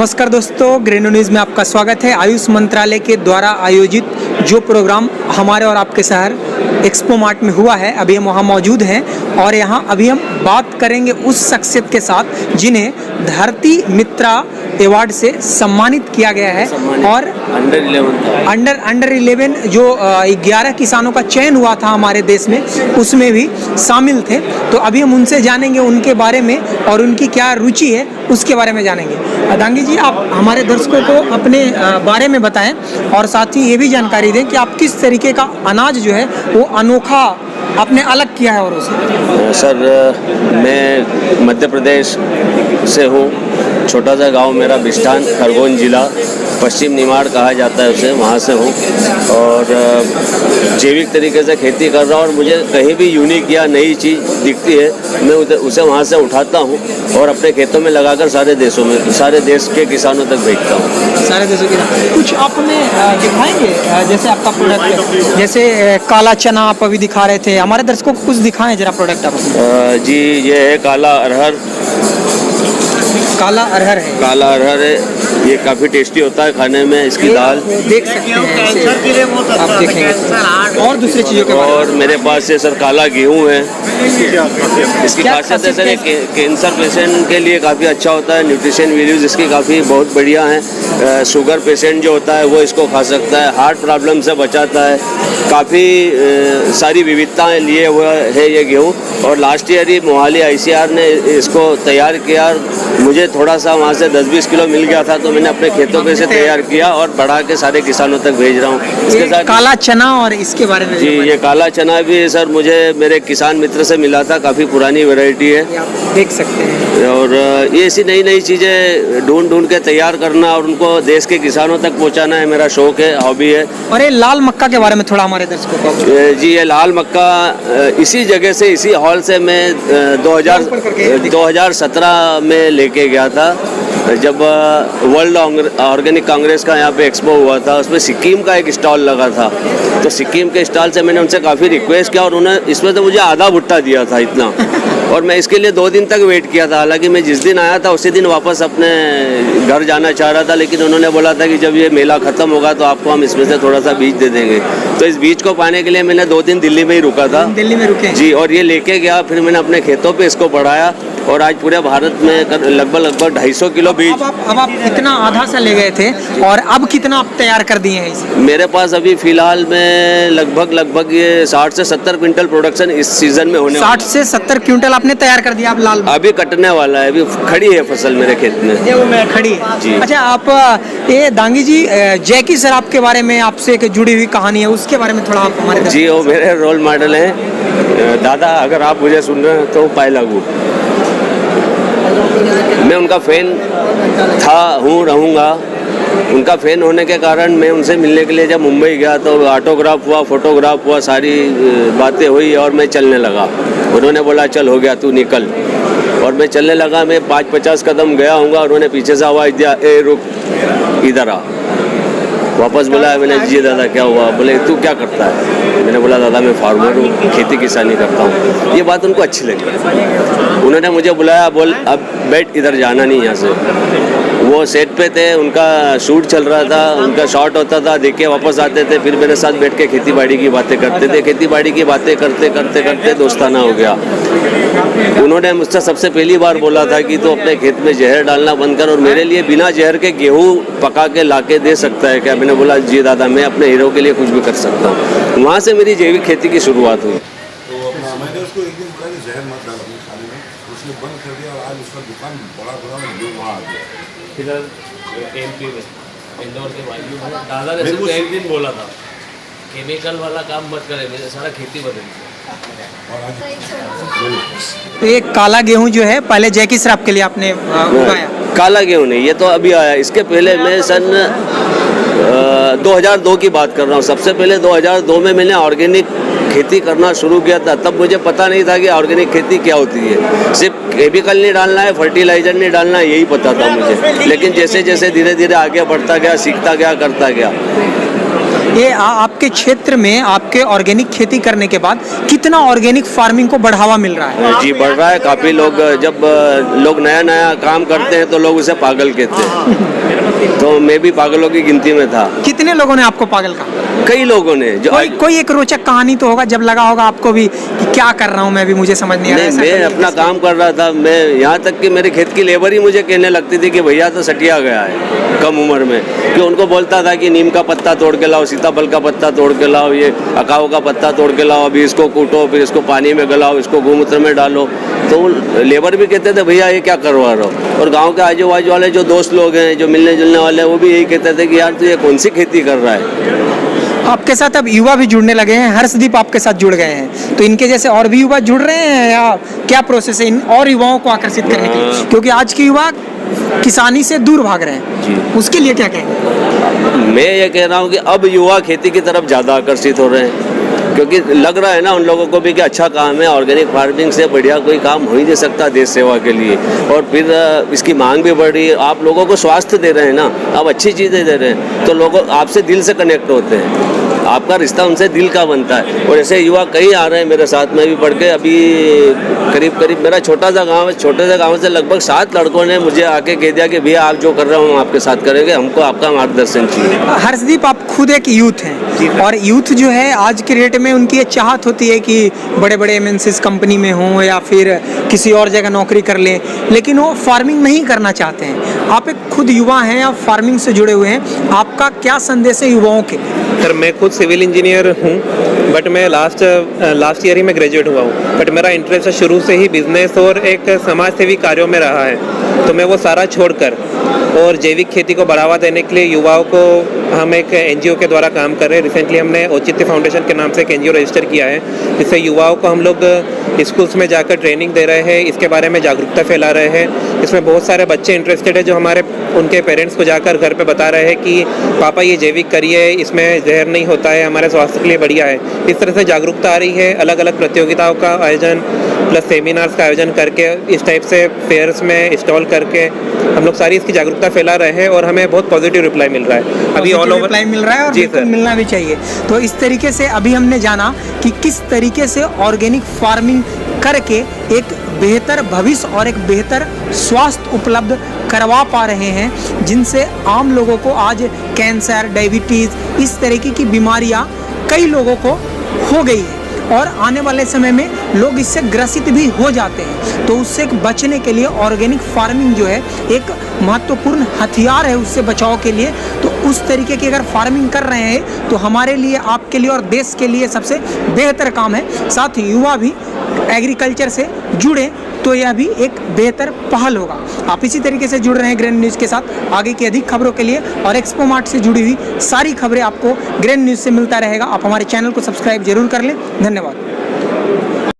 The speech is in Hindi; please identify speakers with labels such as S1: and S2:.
S1: नमस्कार दोस्तों, ग्रेनो न्यूज़ में आपका स्वागत है। आयुष मंत्रालय के द्वारा आयोजित जो प्रोग्राम हमारे और आपके शहर एक्सपो मार्ट में हुआ है, अभी हम वहाँ मौजूद हैं और यहाँ अभी हम बात करेंगे उस शख्सियत के साथ जिन्हें धरती मित्रा अवार्ड से सम्मानित किया गया है और अंडर 11 जो 11 किसानों का चयन हुआ था हमारे देश में, उसमें भी शामिल थे। तो अभी हम उनसे जानेंगे उनके बारे में और उनकी क्या रुचि है उसके बारे में जानेंगे। दांगी जी, आप हमारे दर्शकों को अपने बारे में बताएं और साथ ही ये भी जानकारी दें कि आप किस तरीके का अनाज जो है वो अनोखा आपने अलग किया है औरों से।
S2: सर, मैं मध्य प्रदेश से हूँ। छोटा सा गांव मेरा बिस्टान, खरगोन जिला, पश्चिम निमाड़ कहा जाता है उसे, वहाँ से हूँ और जैविक तरीके से खेती कर रहा हूँ। और मुझे कहीं भी यूनिक या नई चीज़ दिखती है, मैं उसे वहाँ से उठाता हूँ और अपने खेतों में लगाकर सारे देश के किसानों तक भेजता हूँ। सारे देशों के
S1: कुछ आप हमें दिखाएंगे, जैसे आपका प्रोडक्ट, जैसे काला चना आप अभी दिखा रहे थे, हमारे दर्शकों को कुछ दिखाएं जरा प्रोडक्ट आप।
S2: जी, ये है काला अरहर।
S1: काला अरहर है,
S2: काला अरहर है, ये काफ़ी टेस्टी होता है खाने में। इसकी दाल
S1: देख सकते हैं, आप देखेंगे और दूसरी चीज़ों के
S2: और मेरे पास से सर काला गेहूँ है। इसकी खासियत है सर, ये कैंसर पेशेंट के लिए काफ़ी अच्छा होता है। न्यूट्रिशन वैल्यूज़ इसकी काफ़ी बहुत बढ़िया हैं। शुगर पेशेंट जो होता है वो इसको खा सकता है, हार्ट प्रॉब्लम से बचाता है। काफ़ी सारी विविधताएं लिए हुआ है ये गेहूँ। और लास्ट ईयर ही मोहाली ICR ने इसको तैयार किया। मुझे थोड़ा सा वहाँ से 10-20 किलो मिल गया था, तो मैंने अपने खेतों पे से तैयार किया और बढ़ा के सारे किसानों तक भेज रहा हूँ। इसके साथ
S1: काला चना और इसके बारे में
S2: जी, ये काला चना भी सर मुझे मेरे किसान मित्र से मिला था, काफ़ी पुरानी वैरायटी है,
S1: देख सकते हैं।
S2: और ये ऐसी नई चीज़ें ढूंढ के तैयार करना और उनको देश के किसानों तक पहुँचाना है मेरा शौक है, हॉबी है।
S1: और ये लाल मक्का के बारे में थोड़ा हमारे दर्शकों को।
S2: जी, ये लाल मक्का इसी जगह से, इसी हॉल से मैं 2017 में लेके गया था, जब वर्ल्ड ऑर्गेनिक कांग्रेस का यहाँ पे एक्सपो हुआ था। उसमें सिक्किम का एक स्टॉल लगा था, तो सिक्किम के स्टॉल से मैंने उनसे काफ़ी रिक्वेस्ट किया और उन्होंने इसमें तो मुझे आधा भुट्टा दिया था इतना। और मैं इसके लिए 2 दिन तक वेट किया था। हालांकि मैं जिस दिन आया था उसी दिन वापस अपने घर जाना चाह रहा था, लेकिन उन्होंने बोला था कि जब ये मेला ख़त्म होगा तो आपको हम इसमें से थोड़ा सा बीज दे देंगे। तो इस बीज को पाने के लिए मैंने 2 दिन दिल्ली में ही रुका था।
S1: दिल्ली में रुके
S2: जी, और ये लेके गया, फिर मैंने अपने खेतों पे इसको बढ़ाया और आज पूरे भारत में लगभग 250 किलो बीज।
S1: अब आप इतना आधा सा ले गए थे और अब कितना आप तैयार कर दिए हैं इसे?
S2: मेरे पास अभी फिलहाल में लगभग ये 60 से 70 क्विंटल प्रोडक्शन इस सीजन में होने
S1: 60 से 70 क्विंटल आपने तैयार कर दिया। आप लाल
S2: अभी कटने वाला है, अभी खड़ी है फसल मेरे खेत में,
S1: वो मैं खड़ी है जी। अच्छा, आप ये दांगी जी, जैकी सर आपके बारे में आपसे एक जुड़ी हुई कहानी है, उसके बारे में थोड़ा आप हमारे।
S2: जी, वो मेरे रोल मॉडल हैं। दादा, अगर आप मुझे सुन रहे हैं तो पाए लागू, मैं उनका फ़ैन रहूँगा। उनका फ़ैन होने के कारण मैं उनसे मिलने के लिए जब मुंबई गया तो ऑटोग्राफ हुआ, फोटोग्राफ हुआ, सारी बातें हुई और मैं चलने लगा। उन्होंने बोला चल हो गया, तू निकल। और मैं चलने लगा, मैं 5-50 कदम गया हूँगा, उन्होंने पीछे से आवाज़ दिया, ए रुक, इधर आ। वापस बोला, मैंने जी दादा क्या हुआ? बोले तू क्या करता है? मैंने बोला दादा मैं फार्मर हूँ, खेती किसानी करता हूँ। ये बात उनको अच्छी लगी। उन्होंने मुझे बुलाया, बोल अब बैठ, इधर जाना नहीं यहाँ से। वो सेट पे थे, उनका शूट चल रहा था, उनका शॉट होता था, देख के वापस आते थे, फिर मेरे साथ बैठ के खेती बाड़ी की बातें करते थे। खेती बाड़ी की बातें करते करते दोस्ताना हो गया। उन्होंने मुझसे सबसे पहली बार बोला था कि तो अपने खेत में जहर डालना बंद कर और मेरे लिए बिना जहर के गेहूँ पका के ला के दे सकता है क्या? मैंने बोला जी दादा, मैं अपने हीरो के लिए कुछ भी कर सकता हूँ। वहाँ से मेरी जैविक खेती की शुरुआत हुई।
S3: मैंने उसको एक दिन बोला कि जहर मत डाल अपने खाने में, उसने बंद कर दिया और आज उसका दुकान बड़ा वहाँ आ गया।
S4: इधर MP में इंदौर के वायु में दादा ने सिर्फ एक दिन बोला था केमिकल वाला काम मत करे, मेरे सारा खेती बदल गया।
S1: तो ये काला गेहूं जो है पहले जैकी सर आपके लिए आपने उगाया?
S2: काला गेहूँ नहीं, ये तो अभी आया। इसके पहले मैं सन 2002 की बात कर रहा हूँ। सबसे पहले 2002 में मैंने ऑर्गेनिक खेती करना शुरू किया था। तब मुझे पता नहीं था कि ऑर्गेनिक खेती क्या होती है। सिर्फ केमिकल नहीं डालना है, फर्टिलाइजर नहीं डालना है, यही पता था मुझे। लेकिन जैसे जैसे धीरे धीरे आगे बढ़ता गया, सीखता गया, करता गया।
S1: ये आपके क्षेत्र में आपके ऑर्गेनिक खेती करने के बाद कितना ऑर्गेनिक फार्मिंग को बढ़ावा मिल रहा है?
S2: जी बढ़ रहा है काफ़ी। लोग जब लोग नया नया काम करते हैं तो लोग उसे पागल कहते हैं, तो मैं भी पागलों की गिनती में था।
S1: कितने लोगों ने आपको पागल कहा?
S2: कई लोगों ने जो
S1: कोई एक रोचक कहानी तो होगा जब लगा होगा आपको भी कि क्या कर रहा हूँ मैं भी, मुझे समझ नहीं आ रहा है।
S2: मैं अपना काम कर रहा था, मैं यहाँ तक कि मेरे खेत की लेबर ही मुझे कहने लगती थी कि भैया तो सटिया गया है कम उम्र में, कि उनको बोलता था कि नीम का पत्ता तोड़ के लाओ, सीताफल का पत्ता तोड़ के लाओ, ये अकाव का पत्ता तोड़ के लाओ, अभी इसको कूटो, फिर इसको पानी में गलाओ, इसको गोमूत्र में डालो। तो लेबर भी कहते थे भैया ये क्या करवा रहे हो। और गाँव के आजू बाजू वाले जो दोस्त लोग हैं, जो मिलने जुलने वाले हैं, वो भी यही कहते थे कि यार तू ये कौन सी खेती कर रहा है।
S1: आपके साथ अब युवा भी जुड़ने लगे हैं, हर्षदीप आपके साथ जुड़ गए हैं, तो इनके जैसे और भी युवा जुड़ रहे हैं या क्या प्रोसेस है इन और युवाओं को आकर्षित करने के लिए? क्योंकि आज के युवा किसानी से दूर भाग रहे हैं, उसके लिए क्या कहेंगे?
S2: मैं ये कह रहा हूँ कि अब युवा खेती की तरफ ज़्यादा आकर्षित हो रहे हैं, क्योंकि लग रहा है ना उन लोगों को भी कि अच्छा काम है, ऑर्गेनिक फार्मिंग से बढ़िया कोई काम हो ही नहीं सकता देश सेवा के लिए। और फिर इसकी मांग भी बढ़ रही है, आप लोगों को स्वास्थ्य दे रहे हैं ना, आप अच्छी चीज़ें दे रहे हैं, तो लोग आपसे दिल से कनेक्ट होते हैं, आपका रिश्ता उनसे दिल का बनता है। और ऐसे युवा कई आ रहे हैं मेरे साथ में भी पढ़ के। अभी करीब मेरा छोटा सा गांव है, छोटे से गांव से लगभग 7 लड़कों ने मुझे आके कह दिया कि भैया आप जो कर रहे हो हम आपके साथ करेंगे, हमको आपका मार्गदर्शन चाहिए।
S1: हर्षदीप आप खुद एक यूथ हैं, और यूथ जो है आज के डेट में उनकी ये चाहत होती है कि बड़े बड़े एमएनसीज कंपनी में हों या फिर किसी और जगह नौकरी कर लें, लेकिन वो फार्मिंग नहीं करना चाहते हैं। आप एक खुद युवा हैं, आप फार्मिंग से जुड़े हुए हैं, आपका क्या संदेश है युवाओं के?
S5: सर मैं खुद सिविल इंजीनियर हूँ, बट मैं लास्ट ईयर ही मैं ग्रेजुएट हुआ हूँ, बट मेरा इंटरेस्ट शुरू से ही बिजनेस और एक समाज सेवी कार्यों में रहा है। तो मैं वो सारा छोड़कर और जैविक खेती को बढ़ावा देने के लिए युवाओं को हम एक एनजीओ के द्वारा काम कर रहे हैं। रिसेंटली हमने औचित्य फाउंडेशन के नाम से एक एनजीओ रजिस्टर किया है, जिससे युवाओं को हम लोग स्कूल्स में जाकर ट्रेनिंग दे रहे हैं, इसके बारे में जागरूकता फैला रहे हैं। इसमें बहुत सारे बच्चे इंटरेस्टेड है जो हमारे उनके पेरेंट्स को जाकर घर पे बता रहे हैं कि पापा ये जैविक करिए, इसमें जहर नहीं होता है, हमारे स्वास्थ्य के लिए बढ़िया है। इस तरह से जागरूकता आ रही है। अलग अलग प्रतियोगिताओं का आयोजन प्लस सेमिनार्स का आयोजन करके, इस टाइप से फेयर्स में स्टॉल करके हम लोग सारी इसकी जागरूकता फैला रहे हैं, और हमें बहुत पॉजिटिव रिप्लाई मिल रहा है। अभी ऑल ओवर
S1: रिप्लाई मिल रहा है और बिल्कुल मिलना भी चाहिए। तो इस तरीके से अभी हमने जाना कि किस तरीके से ऑर्गेनिक फार्मिंग करके एक बेहतर भविष्य और एक बेहतर स्वास्थ्य उपलब्ध करवा पा रहे हैं, जिनसे आम लोगों को आज कैंसर, डायबिटीज़ इस तरीके की बीमारियां कई लोगों को हो गई है, और आने वाले समय में लोग इससे ग्रसित भी हो जाते हैं। तो उससे बचने के लिए ऑर्गेनिक फार्मिंग जो है एक महत्वपूर्ण हथियार है उससे बचाव के लिए। तो उस तरीके की अगर फार्मिंग कर रहे हैं तो हमारे लिए, आपके लिए और देश के लिए सबसे बेहतर काम है। साथ ही युवा भी एग्रीकल्चर से जुड़े तो यह भी एक बेहतर पहल होगा। आप इसी तरीके से जुड़ रहे हैं ग्रैंड न्यूज़ के साथ। आगे की अधिक खबरों के लिए और एक्सपो मार्ट से जुड़ी हुई सारी खबरें आपको ग्रैंड न्यूज़ से मिलता रहेगा। आप हमारे चैनल को सब्सक्राइब जरूर कर लें। धन्यवाद।